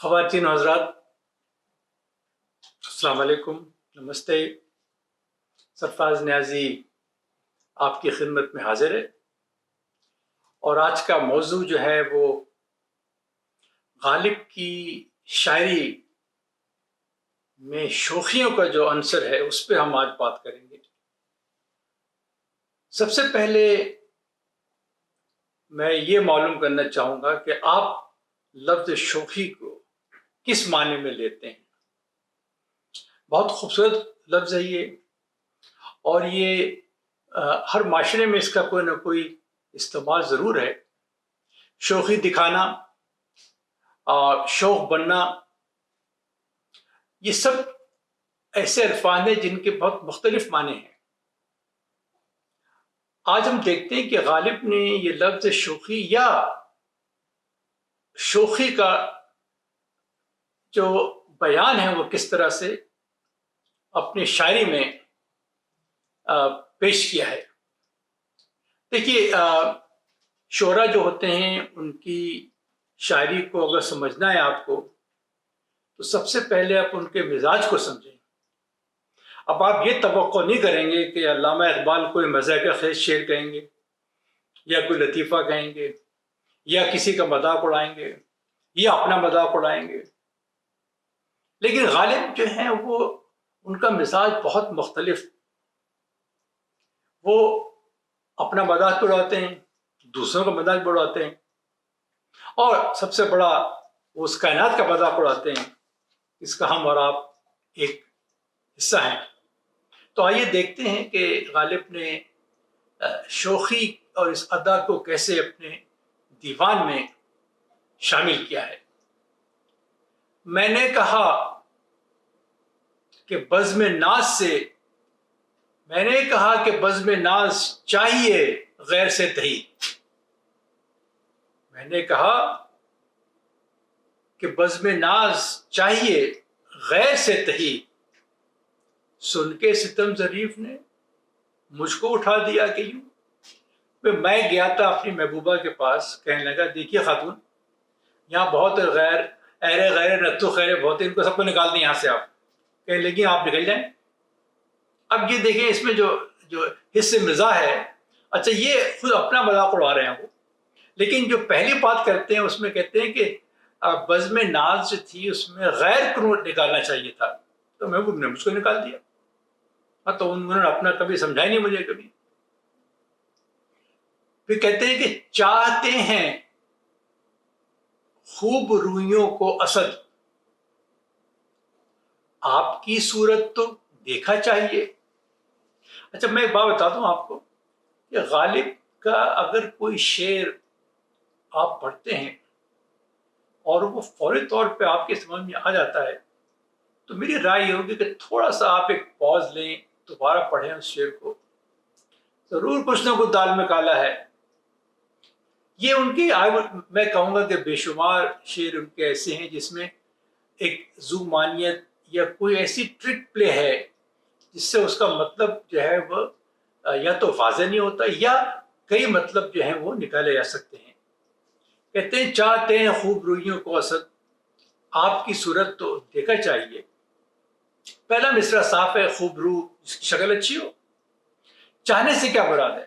خواتین و حضرات، السلام علیکم، نمستے۔ سرفراز نیازی آپ کی خدمت میں حاضر ہے، اور آج کا موضوع جو ہے وہ غالب کی شاعری میں شوخیوں کا جو عنصر ہے اس پہ ہم آج بات کریں گے۔ سب سے پہلے میں یہ معلوم کرنا چاہوں گا کہ آپ لفظ شوخی کو کس معنی میں لیتے ہیں۔ بہت خوبصورت لفظ ہے یہ، اور یہ ہر معاشرے میں اس کا کوئی نہ کوئی استعمال ضرور ہے۔ شوخی دکھانا اور شوخ بننا، یہ سب ایسے الفاظ ہیں جن کے بہت مختلف معنی ہیں۔ آج ہم دیکھتے ہیں کہ غالب نے یہ لفظ شوخی یا شوخی کا جو بیان ہے وہ کس طرح سے اپنی شاعری میں پیش کیا ہے۔ دیکھیے، شعرا جو ہوتے ہیں ان کی شاعری کو اگر سمجھنا ہے آپ کو، تو سب سے پہلے آپ ان کے مزاج کو سمجھیں۔ اب آپ یہ توقع نہیں کریں گے کہ علامہ اقبال کوئی مزاح کا خیز شعر کہیں گے، یا کوئی لطیفہ کہیں گے، یا کسی کا مذاق اڑائیں گے، یا اپنا مذاق اڑائیں گے۔ لیکن غالب جو ہیں وہ ان کا مزاج بہت مختلف، وہ اپنا مذاق اڑاتے ہیں، دوسروں کا مذاق اڑاتے ہیں، اور سب سے بڑا وہ اس کائنات کا مذاق اڑاتے ہیں، اس کا ہم اور آپ ایک حصہ ہیں۔ تو آئیے دیکھتے ہیں کہ غالب نے شوخی اور اس ادا کو کیسے اپنے دیوان میں شامل کیا ہے۔ میں نے کہا کہ بزم ناز سے، میں نے کہا کہ بزم ناز چاہیے غیر سے تہی، میں نے کہا کہ بزم ناز چاہیے غیر سے تہی، سن کے ستم ظریف نے مجھ کو اٹھا دیا کہ یوں۔ میں گیا تھا اپنی محبوبہ کے پاس، کہنے لگا دیکھیے خاتون، یہاں بہت غیر ایرے غیر نتو خیرے بہت، ان کو سب کو نکال دیں یہاں سے۔ آپ کہنے لگی آپ نکل جائیں۔ اب یہ دیکھیں اس میں جو حص مزاح ہے، اچھا یہ خود اپنا مذاق اڑا رہے ہیں وہ، لیکن جو پہلی بات کرتے ہیں اس میں کہتے ہیں کہ بزم ناز جو تھی اس میں غیر کو نکالنا چاہیے تھا، تو محبوب نے مجھ کو نکال دیا۔ تو انہوں نے اپنا کبھی سمجھائی نہیں مجھے کبھی۔ پھر کہتے ہیں کہ چاہتے ہیں خوب رویوں کو اسد، آپ کی صورت تو دیکھا چاہیے۔ اچھا میں ایک بات بتا دوں آپ کو کہ غالب کا اگر کوئی شعر آپ پڑھتے ہیں اور وہ فوری طور پہ آپ کے سمجھ میں آ جاتا ہے، تو میری رائے یہ ہوگی کہ تھوڑا سا آپ ایک پاز لیں، دوبارہ پڑھیں اس شعر کو، ضرور کچھ نہ کچھ دال میں کالا ہے۔ یہ ان کی میں کہوں گا کہ بے شمار شعر ان کے ایسے ہیں جس میں ایک زومانیت یا کوئی ایسی ٹرک پلے ہے جس سے اس کا مطلب جو ہے وہ یا تو واضح نہیں ہوتا، یا کئی مطلب جو ہیں وہ نکالے جا سکتے ہیں۔ کہتے ہیں چاہتے ہیں خوب رویوں کو اسد، آپ کی صورت تو دیکھا چاہیے۔ پہلا مصرع صاف ہے، خوب روح جس کی شکل اچھی ہو۔ چاہنے سے کیا مراد ہے؟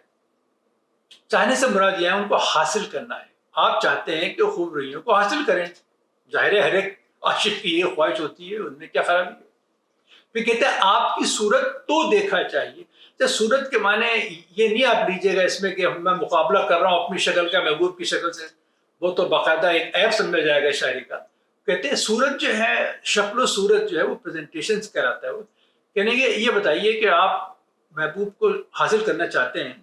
چاہنے سے مراد یہ ہے ان کو حاصل کرنا ہے۔ آپ چاہتے ہیں کہ خوب رویوں کو حاصل کریں، ظاہر ہے ہر ایک عاشق کی یہ خواہش ہوتی ہے، ان میں کیا خرابی ہے۔ پھر کہتے ہیں آپ کی صورت تو دیکھا چاہیے۔ تو صورت کے معنی یہ نہیں آپ لیجیے گا اس میں کہ میں مقابلہ کر رہا ہوں اپنی شکل کا محبوب کی شکل سے، وہ تو باقاعدہ ایک عیب سمجھا جائے گا شاعری کا۔ کہتے ہیں صورت جو ہے، شکل و صورت جو ہے وہ پریزنٹیشن کراتا ہے۔ وہ کہنے کہ یہ بتائیے کہ آپ محبوب کو حاصل کرنا چاہتے ہیں،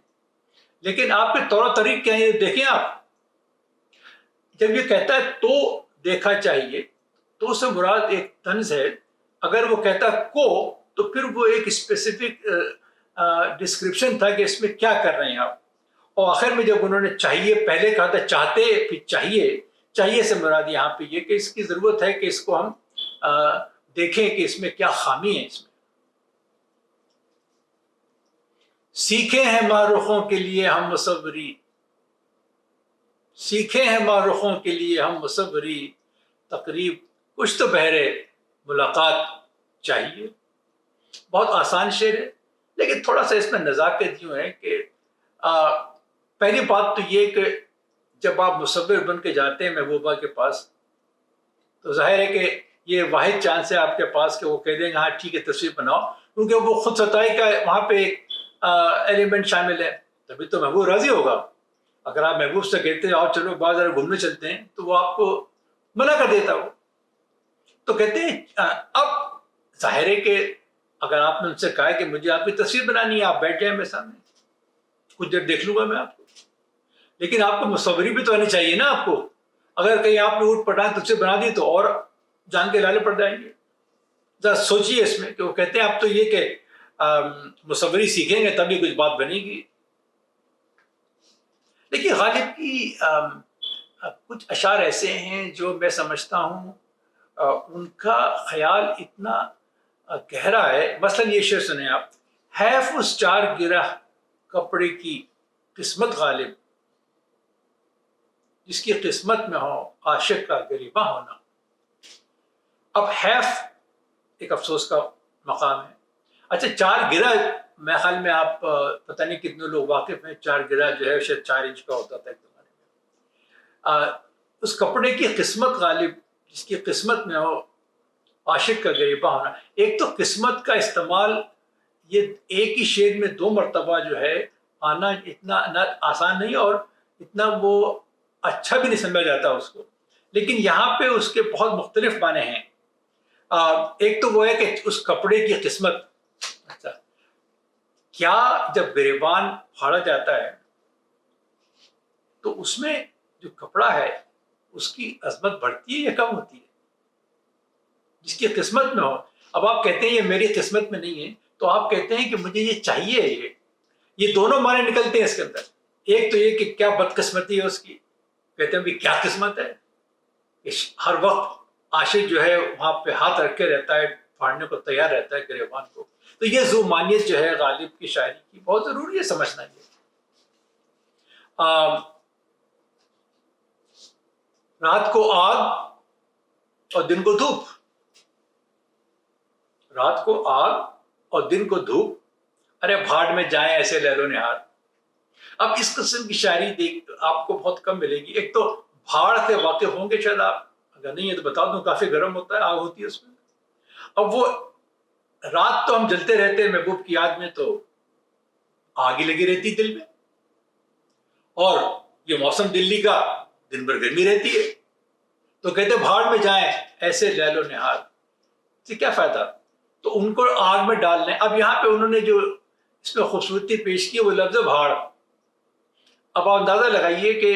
لیکن آپ کے طور و طریق کیا ہے دیکھیں آپ۔ جب یہ کہتا ہے تو دیکھا چاہیے، تو اس سے مراد ایک طنز ہے۔ اگر وہ کہتا کو تو پھر وہ ایک اسپیسیفک ڈسکرپشن تھا کہ اس میں کیا کر رہے ہیں آپ۔ اور آخر میں جب انہوں نے چاہیے پہلے کہا تھا چاہتے، پھر چاہیے سے مراد یہاں پہ یہ کہ اس کی ضرورت ہے کہ اس کو ہم دیکھیں کہ اس میں کیا خامی ہے۔ اس میں سیکھے ہیں معرخوں کے لیے ہم مصوری، سیکھے ہیں معرخوں کے لیے ہم مصوری، تقریب کچھ تو بہرے ملاقات چاہیے. بہت آسان شعر ہے لیکن تھوڑا سا اس میں نزاکت یوں ہے کہ پہلی بات تو یہ کہ جب آپ مصور بن کے جاتے ہیں محبوبہ کے پاس تو ظاہر ہے کہ یہ واحد چانس ہے آپ کے پاس کہ وہ کہہ دیں گے ہاں ٹھیک ہے تصویر بناؤ، کیونکہ وہ خود ستائی کا وہاں پہ ایک ایلیمنٹ شامل ہے، تبھی تو محبوب راضی ہوگا. اگر آپ محبوب سے کہتے ہیں آؤ چلو بعض ذرا گھومنے چلتے ہیں تو وہ آپ کو منع کر دیتا. وہ تو کہتے ہیں اب ظاہر ہے کہ اگر آپ نے ان سے کہا کہ مجھے آپ کی تصویر بنانی ہے آپ بیٹھ جائیں میرے سامنے، کچھ دیر دیکھ لوں گا میں آپ کو، لیکن آپ کو مصوری بھی تو آنی چاہیے نا آپ کو. اگر کہیں آپ نے اوٹ پٹانگ تصویر بنا دی تو اور جان کے لالے پڑ جائیں گے. ذرا سوچیے اس میں کہ وہ کہتے ہیں اب تو یہ کہ مصوری سیکھیں گے تبھی کچھ بات بنے گی. دیکھیے غالب کی کچھ اشعار ایسے ہیں جو میں سمجھتا ہوں ان کا خیال اتنا گہرا ہے. مثلا یہ شعر سنیں آپ، حیف اس چار گرہ کپڑے کی قسمت غالب، جس کی قسمت میں ہو عاشق کا غریبہ ہونا. اب حیف ایک افسوس کا مقام ہے. اچھا چار گرہ، میں خیال میں آپ پتہ نہیں کتنے لوگ واقف ہیں، چار گرہ جو ہے شاید 4 انچ کا ہوتا تھا ایک زمانے میں. اس کپڑے کی قسمت غالب، جس کی قسمت میں ہو عاشق کا غریبہ ہونا. ایک تو قسمت کا استعمال یہ ایک ہی شعر میں 2 مرتبہ جو ہے آنا اتنا آسان نہیں اور اتنا وہ اچھا بھی نہیں سمجھا جاتا اس کو، لیکن یہاں پہ اس کے بہت مختلف معنی ہیں. ایک تو وہ ہے کہ اس کپڑے کی قسمت، اچھا کیا جب گریبان پھاڑا جاتا ہے تو اس میں جو کپڑا ہے اس کی عظمت بڑھتی ہے یا کم ہوتی ہے؟ جس کی قسمت میں ہو. اب آپ کہتے ہیں یہ میری قسمت میں نہیں ہے تو آپ کہتے ہیں کہ مجھے یہ چاہیے. یہ دونوں معنی نکلتے ہیں اس کے اندر. ایک تو یہ کہ کیا بدقسمتی ہے اس کی، کہتے ہیں بھی کیا قسمت ہے، ہر وقت عاشق جو ہے وہاں پہ ہاتھ رکھ کے رہتا ہے، پھاڑنے کو تیار رہتا ہے گریبان کو. تو یہ ذومانیت جو ہے غالب کی شاعری کی بہت ضروری ہے سمجھنا. یہ رات کو آگ اور دن کو دھوپ، رات کو آگ اور دن کو دھوپ، ارے بھاڑ میں جائیں ایسے لہلو نہار. اب اس قسم کی شاعری دیکھ آپ کو بہت کم ملے گی. ایک تو بھاڑ سے واقف ہوں گے شاید آپ، اگر نہیں ہے تو بتا دوں کافی گرم ہوتا ہے، آگ ہوتی ہے اس میں. اب وہ رات تو ہم جلتے رہتے ہیں محبوب کی یاد میں، تو آگ ہی لگی رہتی دل میں، اور یہ موسم دلی کا دن بھر گرمی رہتی ہے. تو کہتے بھاڑ میں جائیں ایسے لیل و نہار، سے کیا فائدہ؟ تو ان کو آگ میں ڈال لیں. اب یہاں پہ انہوں نے جو اس میں خوبصورتی پیش کی وہ لفظ بھاڑ. اب آپ اندازہ لگائیے کہ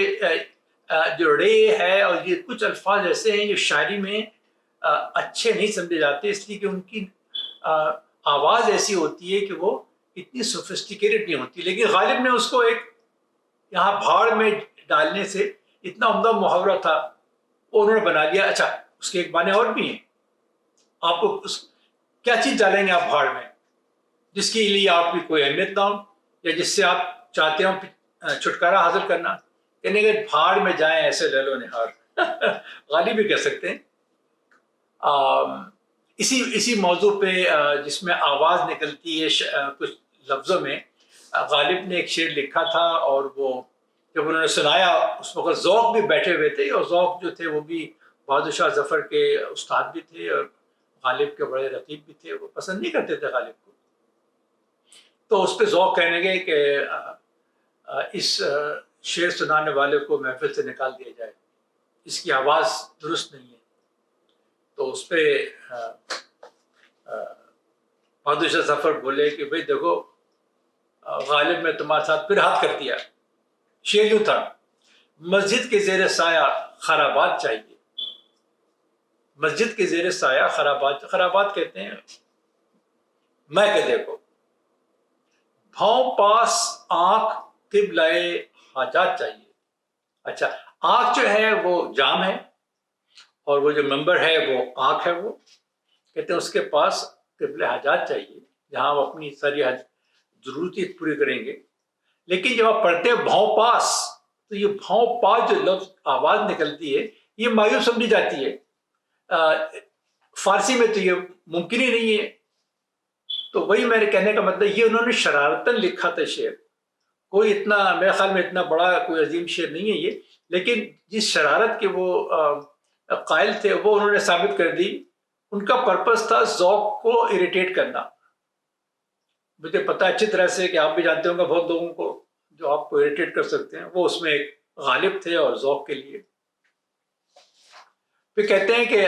جو رے ہے اور یہ کچھ الفاظ ایسے ہیں جو شاعری میں اچھے نہیں سمجھے جاتے، اس لیے کہ ان کی آواز ایسی ہوتی ہے کہ وہ اتنی سوفسٹیکیٹڈ نہیں ہوتی. لیکن غالب نے اس کو ایک یہاں بھاڑ میں ڈالنے سے اتنا عمدہ محاورہ تھا وہ انہوں نے بنا لیا. اچھا اس کے ایک معنی اور بھی ہیں. آپ کو کیا چیز ڈالیں گے آپ بھاڑ میں جس کے لیے آپ کی کوئی اہمیت نہ ہو یا جس سے آپ چاہتے ہو چھٹکارا حاصل کرنا؟ کہنے کہ بھاڑ میں جائیں ایسے لہل و نہار. غالب بھی کہہ سکتے ہیں. اسی موضوع پہ جس میں آواز نکلتی ہے کچھ لفظوں میں، غالب نے ایک شعر لکھا تھا اور وہ جب انہوں نے سنایا اس وقت ذوق بھی بیٹھے ہوئے تھے، اور ذوق جو تھے وہ بھی بہادر شاہ ظفر کے استاد بھی تھے اور غالب کے بڑے رقیب بھی تھے. وہ پسند نہیں کرتے تھے غالب کو، تو اس پہ ذوق کہنے گئے کہ اس شعر سنانے والے کو محفل سے نکال دیا جائے، اس کی آواز درست نہیں ہے. تو اس پہ بہادر شاہ ظفر بولے کہ بھئی دیکھو غالب میں تمہارے ساتھ پھر ہاتھ کر دیا. شعر یوں تھا، مسجد کے زیر سایہ خرابات چاہیے. مسجد کے زیر سایہ خرابات کہتے ہیں میں کہ دیکھو بھاؤں پاس آنکھ قبلہ حاجات چاہیے. اچھا آنکھ جو ہے وہ جام ہے اور وہ جو ممبر ہے وہ آنکھ ہے. وہ کہتے ہیں اس کے پاس قبلہ حاجات چاہیے جہاں وہ اپنی ساری ضرورتیں پوری کریں گے. لیکن جب آپ پڑھتے ہیں بھاؤں پاس تو یہ بھاؤں پاس جو لفظ آواز نکلتی ہے یہ مایوس سمجھی جاتی ہے. فارسی میں تو یہ ممکن ہی نہیں ہے. تو وہی میرے کہنے کا مطلب یہ انہوں نے شرارتاً لکھا تھا شعر. کوئی اتنا میرے خیال میں اتنا بڑا کوئی عظیم شعر نہیں ہے یہ، لیکن جس شرارت کے وہ قائل تھے وہ انہوں نے ثابت کر دی. ان کا پرپس تھا ذوق کو اریٹیٹ کرنا. مجھے پتا اچھی طرح سے کہ آپ بھی جانتے ہوں گے بہت لوگوں کو جو آپ کو اریٹیٹ کر سکتے ہیں، وہ اس میں ایک غالب تھے اور ذوق کے لیے. پھر کہتے ہیں کہ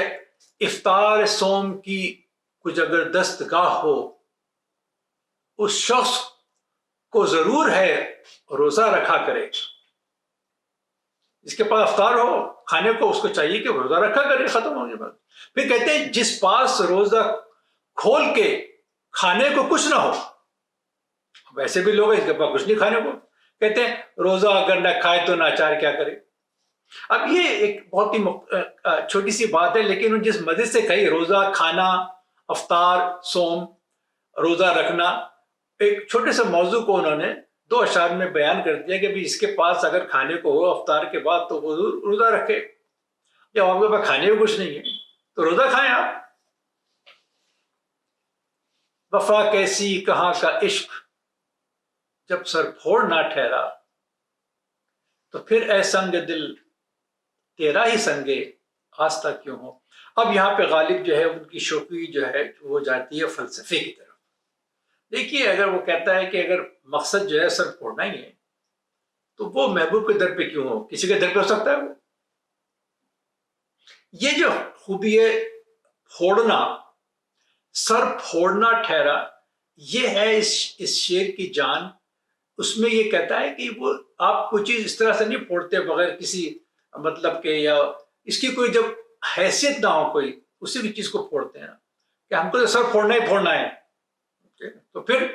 افطار صوم کی کچھ اگر دستگاہ ہو، اس شخص کو ضرور ہے روزہ رکھا کرے. جس کے پاس افطار ہو کھانے کو، اس کو چاہیے کہ روزہ رکھا کرے. ختم ہونے بعد پھر کہتے ہیں جس پاس روزہ کھول کے کھانے کو کچھ نہ ہو، ویسے بھی لوگ اس کے پاس کچھ نہیں کھانے کو، کہتے ہیں روزہ اگر نہ کھائے تو ناچار کیا کرے. اب یہ ایک بہت ہی چھوٹی سی بات ہے، لیکن جس مزے سے کہی روزہ کھانا، افطار صوم، روزہ رکھنا، ایک چھوٹے سے موضوع کو انہوں نے 2 اشعار میں بیان کر دیا کہ اس کے پاس اگر کھانے کو ہو افطار کے بعد تو وہ روزہ رکھے. جب آپ کے پاس کھانے کو کچھ نہیں ہے تو روزہ کھائیں آپ. وفا کیسی کہاں کا عشق جب سر پھوڑ نہ ٹھہرا، تو پھر اے سنگ دل تیرا ہی سنگے آستہ کیوں ہو. اب یہاں پہ غالب جو ہے ان کی شوقی جو ہے وہ جاتی ہے فلسفے کی طرف. دیکھیے اگر وہ کہتا ہے کہ اگر مقصد جو ہے سر پھوڑنا ہی ہے تو وہ محبوب کے در پہ کیوں ہو، کسی کے در پہ ہو سکتا ہے وہ. یہ جو خوبی ہے پھوڑنا، سر پھوڑنا ٹھہرا، یہ ہے اس شعر کی جان. اس میں یہ کہتا ہے کہ وہ آپ کوئی چیز اس طرح سے نہیں پھوڑتے بغیر کسی مطلب کہ، یا اس کی کوئی جب حیثیت نہ ہو کوئی، اسی بھی چیز کو پھوڑتے ہیں کہ ہم کو تو سر پھوڑنا ہی پھوڑنا ہے. تو پھر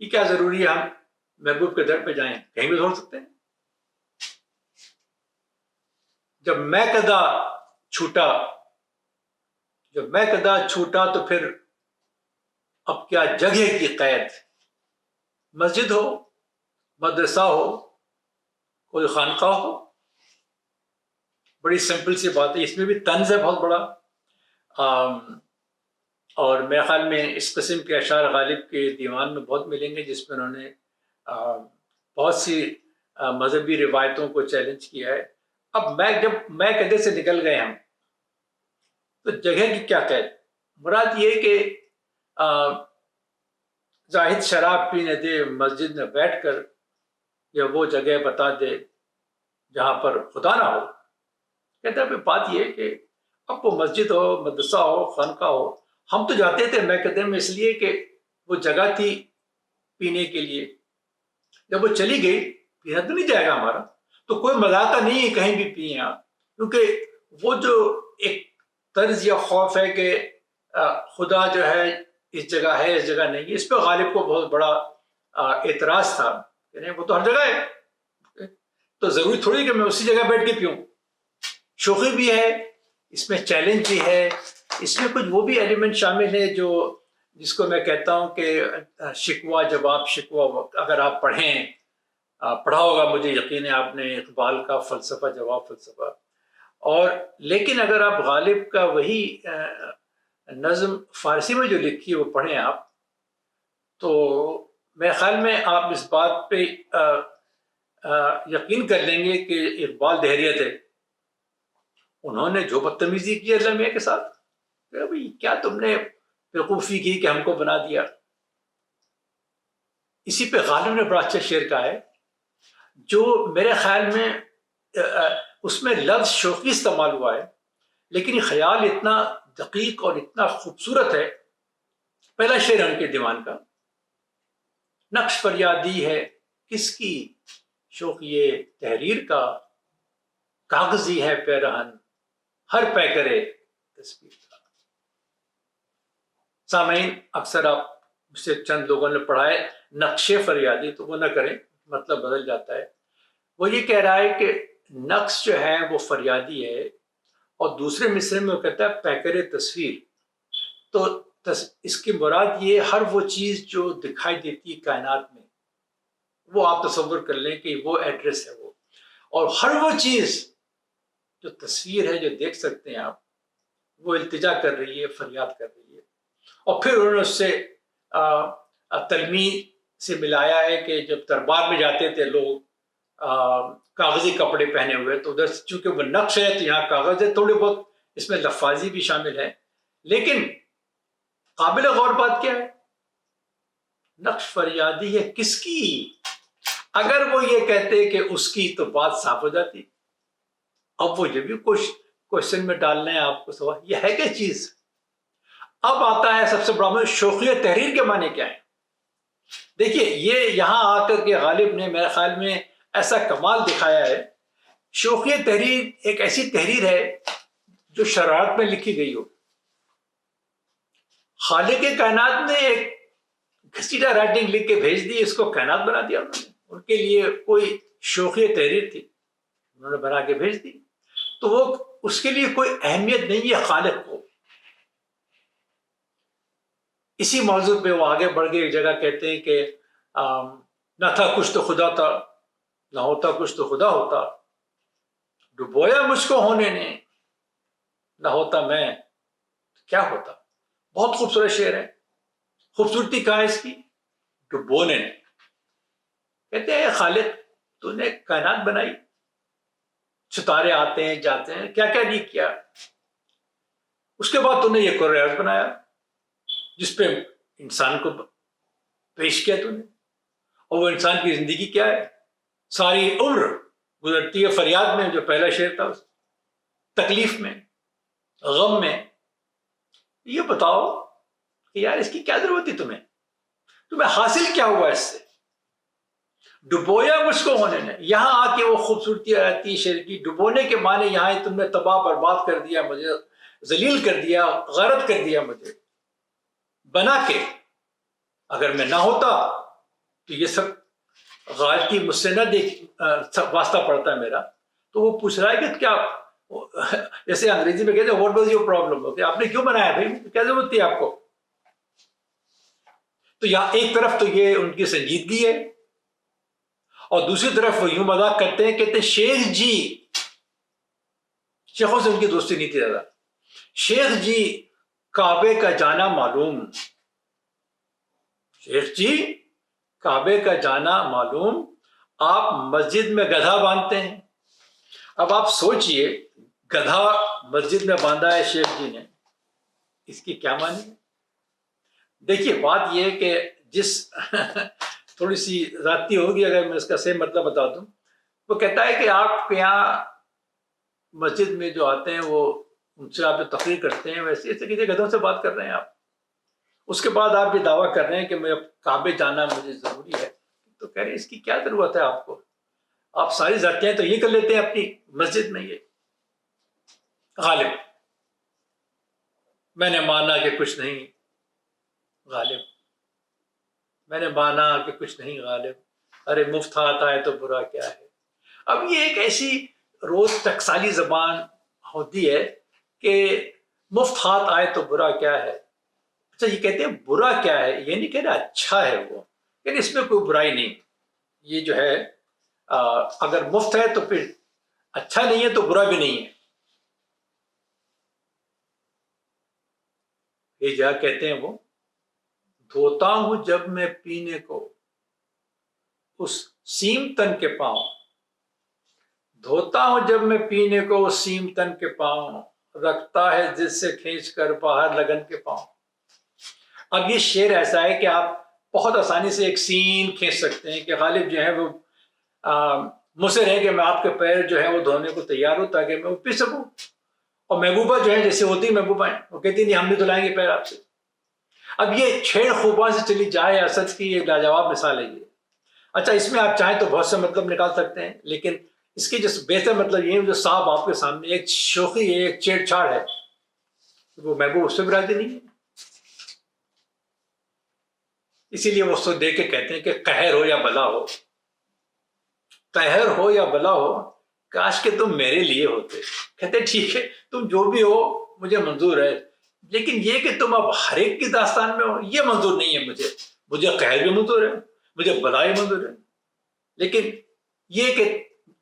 یہ کیا ضروری ہے ہم محبوب کے در پہ جائیں، کہیں بھی چھوڑ سکتے ہیں. جب میں قدا چھوٹا، جب میں قدا چھوٹا تو پھر اب کیا جگہ کی قید. مسجد ہو، مدرسہ ہو، کوئی خانقاہ ہو. بڑی سمپل سی بات ہے، اس میں بھی طنز ہے بہت بڑا. اور میرے خیال میں اس قسم کے اشعار غالب کے دیوان میں بہت ملیں گے جس میں انہوں نے بہت سی مذہبی روایتوں کو چیلنج کیا ہے. اب جب میں قدے سے نکل گئے ہم تو جگہ کی کیا قید. مراد یہ کہ زاہد شراب پینے دے مسجد میں بیٹھ کر، یا وہ جگہ بتا دے جہاں پر خدا نہ ہو. کہتا ہے بات یہ ہے کہ اب وہ مسجد ہو، مدرسہ ہو، خانقاہ ہو، ہم تو جاتے تھے میں قدم میں اس لیے کہ وہ جگہ تھی پینے کے لیے. جب وہ چلی گئی پینا تو نہیں جائے گا ہمارا. تو کوئی مذاق نہیں ہے کہیں بھی پئیں آپ، کیونکہ وہ جو ایک طرز یا خوف ہے کہ خدا جو ہے اس جگہ ہے اس جگہ نہیں ہے، اس پہ غالب کو بہت بڑا اعتراض تھا کہ نہیں وہ تو ہر جگہ ہے، تو ضروری تھوڑی کہ میں اسی جگہ بیٹھ کے پیوں. شوخی بھی ہے اس میں، چیلنج بھی ہے اس میں، کچھ وہ بھی ایلیمنٹ شامل ہے جو جس کو میں کہتا ہوں کہ شکوہ جواب شکوہ. اگر آپ پڑھا ہوگا، مجھے یقین ہے آپ نے اقبال کا فلسفہ جواب فلسفہ. اور لیکن اگر آپ غالب کا وہی نظم فارسی میں جو لکھی ہے وہ پڑھیں آپ، تو میرے خیال میں آپ اس بات پہ یقین کر لیں گے کہ اقبال دہریہ تھے. انہوں نے جو بدتمیزی کی اللہ میاں کے ساتھ، بھائی کیا تم نے بیوقوفی کی کہ ہم کو بنا دیا. اسی پہ غالب نے بڑا اچھا شعر کہا ہے جو میرے خیال میں اس میں لفظ شوقی استعمال ہوا ہے، لیکن یہ خیال اتنا دقیق اور اتنا خوبصورت ہے. پہلا شعر ہے ان کے دیوان کا، نقش فریادی ہے کس کی شوقی تحریر کا، کاغذی ہے پیرہن ہر پے کرے تصویر کا. سامعین اکثر آپ سے چند لوگوں نے پڑھا ہے نقش فریادی، تو وہ نہ کریں، مطلب بدل جاتا ہے. وہ یہ کہہ رہا ہے کہ نقش جو ہے وہ فریادی ہے، اور دوسرے مصرے میں وہ کہتا ہے پیکر تصویر. تو اس کی مراد یہ ہر وہ چیز جو دکھائی دیتی ہے کائنات میں، وہ آپ تصور کر لیں کہ وہ ایڈریس ہے وہ، اور ہر وہ چیز جو تصویر ہے جو دیکھ سکتے ہیں آپ، وہ التجا کر رہی ہے، فریاد کر رہی ہے، اور پھر انہوں نے اس سے تلمی سے ملایا ہے کہ جب دربار میں جاتے تھے لوگ کاغذی کپڑے پہنے ہوئے، تو ادھر چونکہ وہ نقش ہے تو یہاں کاغذ ہے، تھوڑی بہت اس میں لفاظی بھی شامل ہے، لیکن قابل غور بات کیا ہے؟ نقش فریادی ہے کس کی؟ اگر وہ یہ کہتے کہ اس کی تو بات صاف ہو جاتی، اب وہ یہ بھی کوشچن میں ڈالنا ہے آپ کو سوال، یہ ہے کیا چیز؟ اب آتا ہے سب سے بڑا شوخیہ تحریر کے معنی کیا ہے؟ دیکھیے یہ یہاں آ کر کے غالب نے میرے خیال میں ایسا کمال دکھایا ہے. شوخیہ تحریر ایک ایسی تحریر ہے جو شرارت میں لکھی گئی ہو. خالق کائنات نے ایک گھسیٹا رائٹنگ لکھ کے بھیج دی، اس کو کائنات بنا دیا انہوں نے. ان کے لیے کوئی شوخیہ تحریر تھی، انہوں نے بنا کے بھیج دی، تو وہ اس کے لیے کوئی اہمیت نہیں ہے خالق کو. اسی موضوع پہ وہ آگے بڑھ کے ایک جگہ کہتے ہیں کہ نہ تھا کچھ تو خدا تھا، نہ ہوتا کچھ تو خدا ہوتا، ڈبویا مجھ کو ہونے نے، نہ ہوتا میں کیا ہوتا. بہت خوبصورت شعر ہے. خوبصورتی کہاں ہے اس کی؟ ڈبونے نے. کہتے ہیں خالق تو نے کائنات بنائی، ستارے آتے ہیں جاتے ہیں، کیا کیا نہیں کیا. اس کے بعد تو نے یہ قرآن بنایا جس پہ انسان کو پیش کیا تو نے، اور وہ انسان کی زندگی کیا ہے؟ ساری عمر گزرتی ہے فریاد میں، جو پہلا شعر تھا، تکلیف میں، غم میں. یہ بتاؤ کہ یار اس کی کیا ضرورت تھی تمہیں حاصل کیا ہوا اس سے؟ ڈبویا مجھ کو ہونے نے. یہاں آ کے وہ خوبصورتی آتی ہے شعر کی. ڈبونے کے معنی یہاں تم نے تباہ برباد کر دیا مجھے، ذلیل کر دیا، غارت کر دیا مجھے بنا کے. اگر میں نہ ہوتا تو یہ سب غلطی مجھ سے نہ واسطہ پڑتا ہے میرا. تو وہ پوچھ رہا ہے کہ کیا، جیسے انگریزی میں کہتے ہیں واٹ واز یور پرابلم، آپ نے کیوں بنایا بھائی، کیا ضرورت تھی آپ کو؟ تو یہاں ایک طرف تو یہ ان کی سنجیدگی ہے، اور دوسری طرف وہ یوں مذاق کرتے ہیں، کہتے ہیں شیخ جی، شیخوں سے ان کی دوستی نہیں تھی زیادہ. شیخ جی کعبے کا جانا معلوم، شیخ جی کعبے کا جانا معلوم، آپ مسجد میں گدھا باندھتے ہیں. اب آپ سوچئے گدھا مسجد میں باندھا ہے شیخ جی نے، اس کی کیا معنی ہے؟ دیکھیے بات یہ ہے کہ جس تھوڑی سی ذاتی ہوگی اگر میں اس کا صحیح مطلب بتا دوں. وہ کہتا ہے کہ آپ کے یہاں مسجد میں جو آتے ہیں وہ ان سے آپ جو تقریر کرتے ہیں، ویسے ایسے کسی گدھوں سے بات کر رہے ہیں آپ. اس کے بعد آپ یہ دعویٰ کر رہے ہیں کہ میں کعبے جانا مجھے ضروری ہے. تو کہہ رہے ہیں اس کی کیا ضرورت ہے آپ کو؟ آپ ساری ذاتیاں تو یہ کر لیتے ہیں اپنی مسجد میں. یہ غالب میں نے مانا کہ کچھ نہیں غالب، میں نے مانا کہ کچھ نہیں غالب، ارے مفت ہاتھ آئے تو برا کیا ہے. اب یہ ایک ایسی روز ٹکسالی زبان ہوتی ہے کہ مفت ہاتھ آئے تو برا کیا ہے. اچھا یہ کہتے ہیں برا کیا ہے، یہ نہیں کہہ رہا اچھا ہے وہ، یعنی اس میں کوئی برائی نہیں. یہ جو ہے اگر مفت ہے تو پھر اچھا نہیں ہے تو برا بھی نہیں ہے. یہ جا کہتے ہیں وہ دھوتا ہوں جب میں پینے کو اس سیم تن کے پاؤں، دھوتا ہوں جب میں پینے کو اس سیم تن کے پاؤں، رکھتا ہے جس سے کھینچ کر باہر لگن کے پاؤں. اب یہ شعر ایسا ہے کہ آپ بہت آسانی سے ایک سین کھینچ سکتے ہیں کہ غالب جو ہے وہ مصر ہے کہ میں آپ کے پیر جو ہے وہ دھونے کو تیار ہوں تاکہ میں وہ پی سکوں. اور محبوبہ جو ہے جیسے ہوتی محبوبہ ہیں وہ کہتی نہیں ہم نہیں دھلائیں گے پیر آپ سے. اب یہ چھیڑ خوباں سے چلی جائے اسد کی ایک لاجواب مثال ہے یہ. اچھا اس میں آپ چاہیں تو بہت سے مطلب نکال سکتے ہیں، لیکن اس کی جو بہتر مطلب یہ ہے جو صاحب آپ کے سامنے ایک شوخی ہے، ایک چھیڑ چھاڑ ہے، وہ محبوب اس سے بھی راضی نہیں ہے. اسی لیے وہ اس کو دیکھ کے کہتے ہیں کہ قہر ہو یا بلا ہو، قہر ہو یا بلا ہو، کاش کہ تم میرے لیے ہوتے. کہتے ٹھیک ہے تم جو بھی ہو مجھے منظور ہے، لیکن یہ کہ تم اب ہر ایک کی داستان میں ہو یہ منظور نہیں ہے مجھے. مجھے قہر بھی منظور ہے، مجھے بلا بھی منظور ہے، لیکن یہ کہ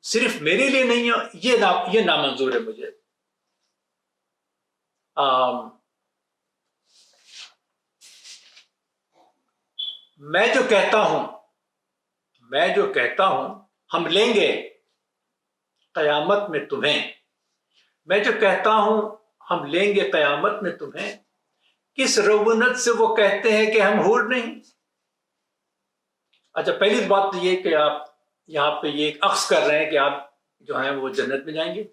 صرف میرے لیے نہیں ہو یہ نامنظور ہے مجھے. میں جو کہتا ہوں ہم لیں گے قیامت میں تمہیں، میں جو کہتا ہوں ہم لیں گے قیامت میں تمہیں، کس رونت سے وہ کہتے ہیں کہ ہم حور نہیں۔ اچھا، پہلی بات تو یہ کہ آپ یہاں پہ یہ ایک عکس کر رہے ہیں کہ آپ جو ہیں وہ جنت میں جائیں گے،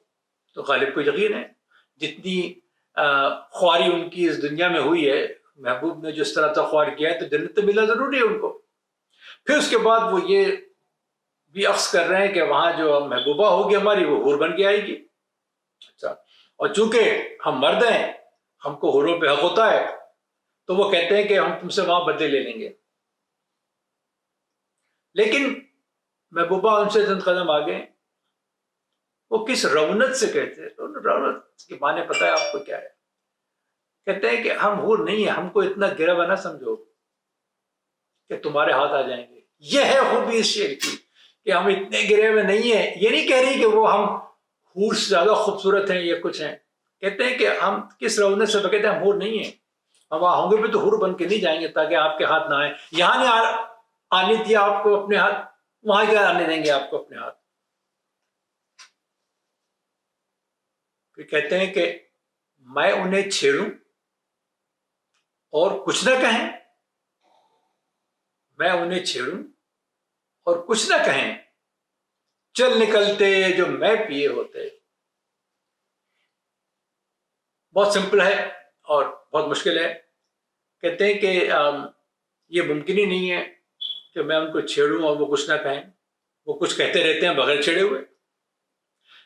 تو غالب کو یقین ہے جتنی خواری ان کی اس دنیا میں ہوئی ہے، محبوب نے جس طرح خوار کیا ہے تو جنت تو ملنا ضروری ہے ان کو۔ پھر اس کے بعد وہ یہ بھی عکس کر رہے ہیں کہ وہاں جو محبوبہ ہوگی ہماری وہ حور بن کے آئے گی۔ اچھا، اور چونکہ ہم مرد ہیں، ہم کو حوروں پہ حق ہوتا ہے، تو وہ کہتے ہیں کہ ہم تم سے وہاں بدلے لے لیں گے۔ لیکن محبوبہ ان سے چند قدم آگے، وہ کس رونت سے کہتے ہیں، رونت کے معنی پتہ ہے آپ کو کیا ہے؟ کہتے ہیں کہ ہم حور نہیں ہیں، ہم کو اتنا گرا ہوا نہ سمجھو کہ تمہارے ہاتھ آ جائیں گے۔ یہ ہے خوبی اس شعر کی کہ ہم اتنے گرے ہوئے نہیں ہیں۔ یہ نہیں کہہ رہی کہ وہ ہم حور سے زیادہ خوبصورت ہیں یا کچھ ہیں، کہتے ہیں کہ ہم کس رونت سے، کہتے ہیں ہم حور نہیں ہیں، ہم وہاں ہوں گے بھی تو حور بن کے نہیں جائیں گے تاکہ آپ کے ہاتھ نہ آئیں۔ یہاں نہیں آنے دیا آپ کو اپنے ہاتھ، وہاں کیا آنے دیں گے آپ کو اپنے ہاتھ؟ پھر کہتے ہیں کہ میں انہیں چھیڑوں اور کچھ نہ کہیں، میں انہیں چھیڑوں اور کچھ نہ کہیں، چل نکلتے جو میں پیے ہوتے۔ بہت سمپل ہے اور بہت مشکل ہے۔ کہتے ہیں کہ یہ ممکن ہی نہیں ہے کہ میں ان کو چھیڑوں اور وہ کچھ نہ کہیں، وہ کچھ کہتے رہتے ہیں بغیر چھیڑے ہوئے۔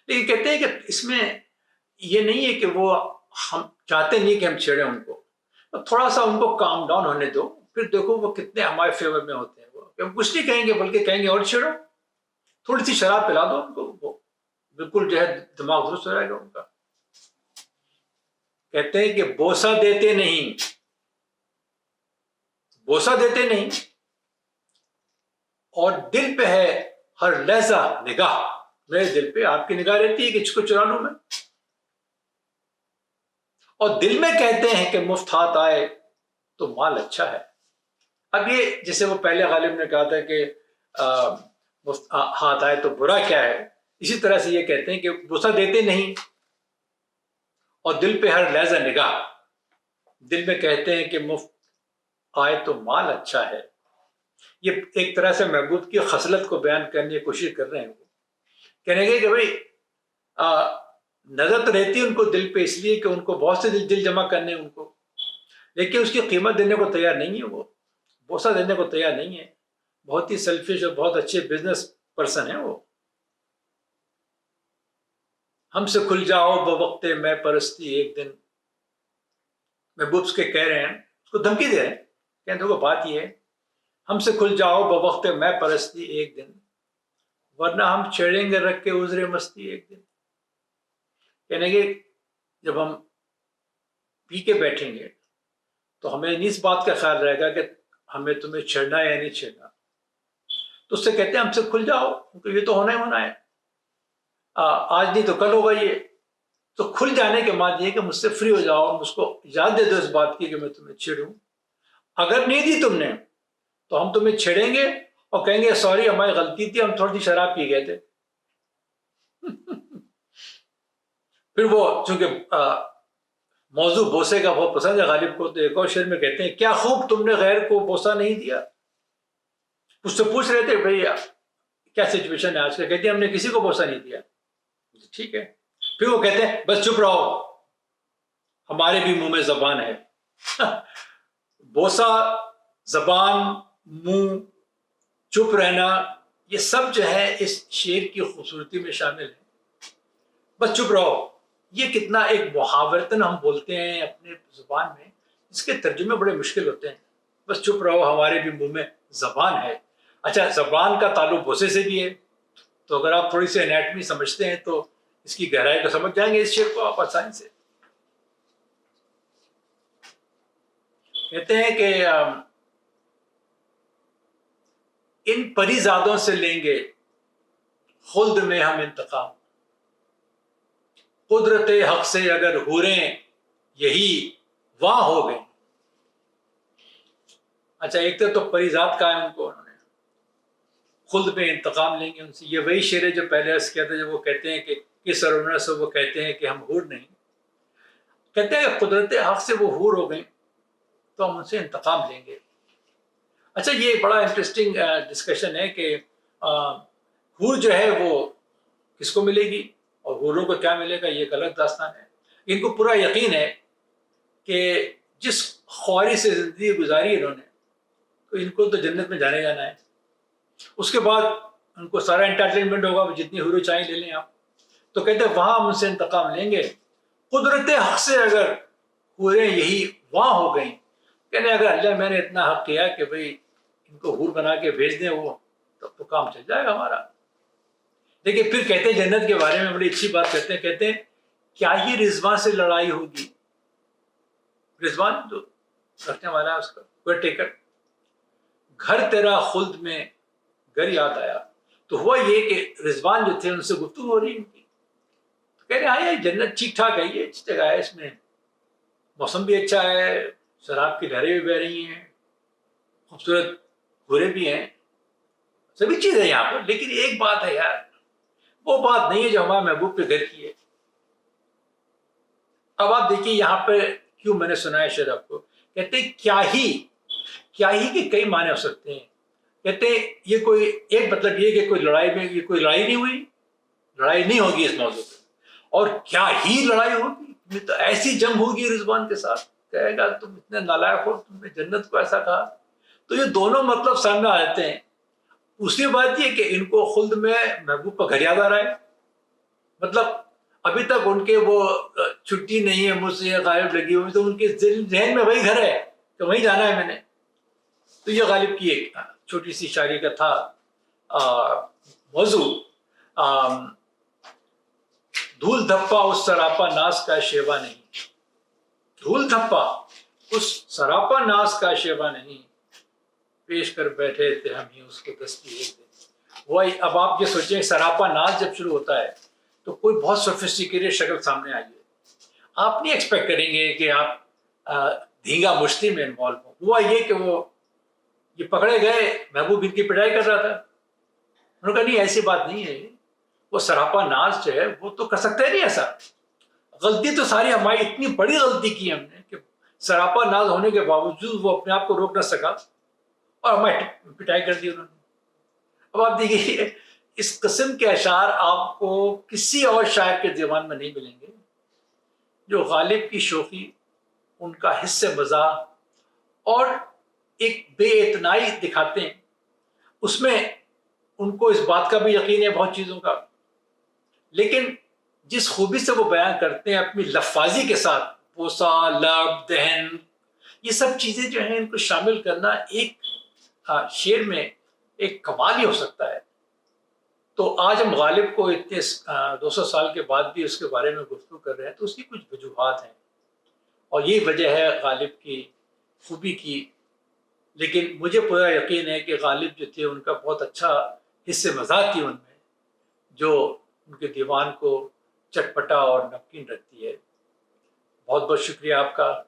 لیکن کہتے ہیں کہ اس میں یہ نہیں ہے کہ وہ ہم چاہتے نہیں کہ ہم چھیڑیں ان کو، تھوڑا سا ان کو کام ڈاؤن ہونے دو، پھر دیکھو وہ کتنے ہمارے فیور میں ہوتے ہیں۔ وہ ہم کچھ نہیں کہیں گے بلکہ کہیں گے اور چھیڑو، تھوڑی سی شراب پلا دو ان کو، وہ بالکل جو ہے دماغ درست ہو جائے گا ان کا۔ کہتے ہیں کہ بوسہ دیتے نہیں، بوسہ دیتے نہیں، اور دل پہ ہے ہر لہجہ نگاہ، میرے دل پہ آپ کی نگاہ رہتی ہے کہ اس کو چرا لوں میں، اور دل میں کہتے ہیں کہ مفت ہاتھ آئے تو مال اچھا ہے۔ اب یہ جیسے وہ پہلے غالب نے کہا تھا کہ مفت ہاتھ آئے تو برا کیا ہے، اسی طرح سے یہ کہتے ہیں کہ بوسہ دیتے نہیں اور دل پہ ہر لہجہ نگاہ، دل میں کہتے ہیں کہ مفت آئے تو مال اچھا ہے۔ یہ ایک طرح سے محبوب کی خصلت کو بیان کرنے کی کوشش کر رہے ہیں۔ وہ کہنے گے کہ بھائی نظر تو رہتی ہے ان کو دل پہ، اس لیے کہ ان کو بہت سے دل جمع کرنے ان کو، لیکن اس کی قیمت دینے کو تیار نہیں ہے، وہ بوسہ دینے کو تیار نہیں ہے۔ بہت ہی سیلفش اور بہت اچھے بزنس پرسن ہیں وہ۔ ہم سے کھل جاؤ بوقت میں پرستی ایک دن، محبوب کے کہہ رہے ہیں، اس کو دھمکی دے رہے ہیں، کہ دیکھو بات یہ ہے، ہم سے کھل جاؤ بوقت میں پرستی ایک دن، ورنہ ہم چھیڑیں گے رکھ کے عذر مستی ایک دن۔ یعنی کہ جب ہم پی کے بیٹھیں گے تو ہمیں نہیں اس بات کا خیال رہے گا کہ ہمیں تمہیں چھیڑنا ہے یا نہیں چھیڑنا، تو اس سے کہتے ہیں ہم سے کھل جاؤ، کیونکہ یہ تو ہونا ہی ہونا ہے، آج نہیں تو کل ہوگا یہ۔ تو کھل جانے کے بعد یہ کہ مجھ سے فری ہو جاؤ، مجھ کو یاد دے دو اس بات کی کہ میں تمہیں چھیڑوں۔ اگر نہیں دی تم نے تو ہم تمہیں چھیڑیں گے اور کہیں گے سوری ہماری غلطی تھی، ہم تھوڑی سی شراب پی گئے تھے۔ پھر وہ چونکہ موضوع بوسے کا بہت پسند ہے غالب کو، تو ایک اور شعر میں کہتے ہیں کیا خوب تم نے غیر کو بوسہ نہیں دیا۔ اس سے پوچھ رہے تھے بھائی کیا سچویشن ہے آج کا، کہتے ہیں ہم نے کسی کو بوسہ نہیں دیا۔ ٹھیک ہے، پھر وہ کہتے ہیں بس چپ رہو، ہمارے بھی منہ میں زبان ہے۔ بوسہ، زبان، منہ، چپ رہنا، یہ سب جو ہے اس شعر کی خوبصورتی میں شامل ہے۔ بس چپ رہو، یہ کتنا ایک محاورتن ہم بولتے ہیں اپنے زبان میں، اس کے ترجمے بڑے مشکل ہوتے ہیں۔ بس چپ رہو، ہمارے بھی منہ میں زبان ہے۔ اچھا، زبان کا تعلق بوسے سے بھی ہے، تو اگر آپ تھوڑی سی انیٹمی سمجھتے ہیں تو اس کی گہرائی کو سمجھ جائیں گے اس شعر کو آپ آسانی سے۔ کہتے ہیں کہ ان پری زادوں سے لیں گے خلد میں ہم انتقام، قدرت حق سے اگر حوریں یہی وہاں ہو گئیں. اچھا ایک تو پریزاد کہا ہے ان کو انہوں نے، خلد میں انتقام لیں گے ان سے. یہ وہی شعر ہے جو پہلے عرض کیا تھا، جب وہ کہتے ہیں کہ کس ارونہ سے وہ کہتے ہیں کہ ہم حور نہیں، کہتے ہیں کہ قدرت حق سے وہ حور ہو گئیں تو ہم ان سے انتقام لیں گے. اچھا یہ بڑا انٹرسٹنگ ڈسکشن ہے کہ حور جو ہے وہ کس کو ملے گی اور حوروں کو کیا ملے گا، یہ ایک الگ داستان ہے. ان کو پورا یقین ہے کہ جس خواری سے زندگی گزاری انہوں نے تو ان کو تو جنت میں جانے جانا ہے. اس کے بعد ان کو سارا انٹرٹینمنٹ ہوگا، جتنی حوریں چاہیں لے لیں آپ. تو کہتے ہیں وہاں ہم ان سے انتقام لیں گے. قدرت حق سے اگر حوریں یہی وہاں ہو گئیں، کہنے اگر اللہ میں نے اتنا حق کیا کہ بھئی ان کو حور بنا کے بھیج دیں وہ، تب تو کام چل جائے گا ہمارا. دیکھیے پھر کہتے ہیں جنت کے بارے میں بڑی اچھی بات کہتے ہیں کیا ہی رضوان سے لڑائی ہوگی. رضوان جو رکھنے والا ہے اس کا کوئی ٹیکٹ، گھر تیرا خلد میں گھر یاد آیا. تو ہوا یہ کہ رضوان جو تھے ان سے گفتگو ہو رہی ان کی، تو کہہ رہے ہیں یہ جنت ٹھیک ٹھاک ہے، یہ اچھی جگہ ہے، اس میں موسم بھی اچھا ہے، شراب کی لہریں بھی بہ رہی ہیں، خوبصورت گھوڑے بھی ہیں، سبھی چیزیں یہاں پر. لیکن ایک بات ہے یار، وہ بات نہیں ہے جو ہمارے محبوب کے گھر کی ہے. اب آپ دیکھیے یہاں پہ کیوں میں نے سنا ہے شاید آپ کو، کہتے ہیں کیا ہی کے کئی معنی ہو سکتے ہیں. کہتے ہیں یہ کوئی ایک مطلب یہ کہ کوئی لڑائی میں یہ کوئی لڑائی نہیں ہوئی، لڑائی نہیں ہوگی اس موضوع پہ. اور کیا ہی لڑائی ہوگی، تو ایسی جنگ ہوگی رضوان کے ساتھ، کہے گا تم اتنے نالائق ہو، تم نے جنت کو ایسا کہا. تو یہ دونوں مطلب سامنے آ جاتے ہیں. دوسری بات یہ کہ ان کو خلد میں محبوب کا گھر یاد آ رہا ہے. مطلب ابھی تک ان کے وہ چھٹی نہیں ہے مجھ سے غالب لگی ہوئی، تو ان کے ذہن میں وہی گھر ہے کہ وہیں جانا ہے میں نے. تو یہ غالب کی ایک چھوٹی سی شاعری کا تھا موضوع. دھول دھپا اس سراپا ناز کا شیوا نہیں، دھول دھپا اس سراپا ناز کا شیوا نہیں، پیش کر بیٹھے تھے ہم ہی اس کو دستی ایک دن. وہی اب آپ یہ سوچیں سراپا ناز جب شروع ہوتا ہے تو کوئی بہت سوفسٹیکیٹڈ شکل سامنے آئی ہے. آپ نہیں ایکسپیکٹ کریں گے کہ آپ دھینگا مشتی میں انوالو ہوں. ہوا یہ کہ وہ یہ پکڑے گئے، محبوب ان کی پٹائی کر رہا تھا. انہوں نے کہا نہیں ایسی بات نہیں ہے، وہ سراپا ناز جو ہے وہ تو کر سکتے نہیں ایسا. غلطی تو ساری ہماری، اتنی بڑی غلطی کی ہم نے کہ سراپا ناز ہونے کے باوجود وہ اپنے آپ کو روک نہ سکا اور ہماری پٹائی کر دی انہوں نے. اب آپ دیکھیے اس قسم کے اشعار آپ کو کسی اور شاعر کے دیوان میں نہیں ملیں گے جو غالب کی شوخی، ان کا حصہ مزاح اور ایک بے اعتنائی دکھاتے ہیں. اس میں ان کو اس بات کا بھی یقین ہے بہت چیزوں کا، لیکن جس خوبی سے وہ بیان کرتے ہیں اپنی لفاظی کے ساتھ، بوسہ، لب، دہن، یہ سب چیزیں جو ہیں ان کو شامل کرنا ایک شعر میں ایک کمال ہی ہو سکتا ہے. تو آج ہم غالب کو اتنے 200 سال کے بعد بھی اس کے بارے میں گفتگو کر رہے ہیں تو اس کی کچھ وجوہات ہیں، اور یہی وجہ ہے غالب کی خوبی کی. لیکن مجھے پورا یقین ہے کہ غالب جو تھے ان کا بہت اچھا حصہ مزاح تھی ان میں، جو ان کے دیوان کو چٹپٹا اور نمکین رکھتی ہے. بہت بہت شکریہ آپ کا.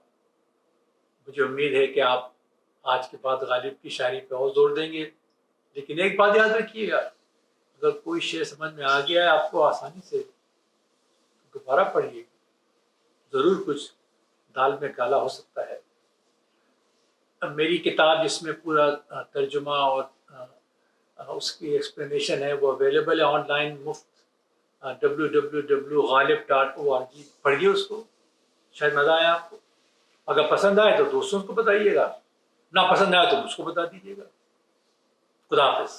مجھے امید ہے کہ آپ آج کے بعد غالب کی شاعری پہ اور زور دیں گے. لیکن ایک بات یاد رکھیے گا، اگر کوئی شعر سمجھ میں آ گیا ہے آپ کو آسانی سے، دوبارہ پڑھیے، ضرور کچھ دال میں کالا ہو سکتا ہے. میری کتاب جس میں پورا ترجمہ اور اس کی ایکسپلینیشن ہے وہ اویلیبل ہے آن لائن مفت www.ghalib.org. پڑھیے اس کو، شاید مزہ آیا آپ کو. اگر پسند آئے تو دوستوں کو بتائیے گا، نہ پسند آئے تو مجھ کو بتا دیجیے گا. خدا حافظ.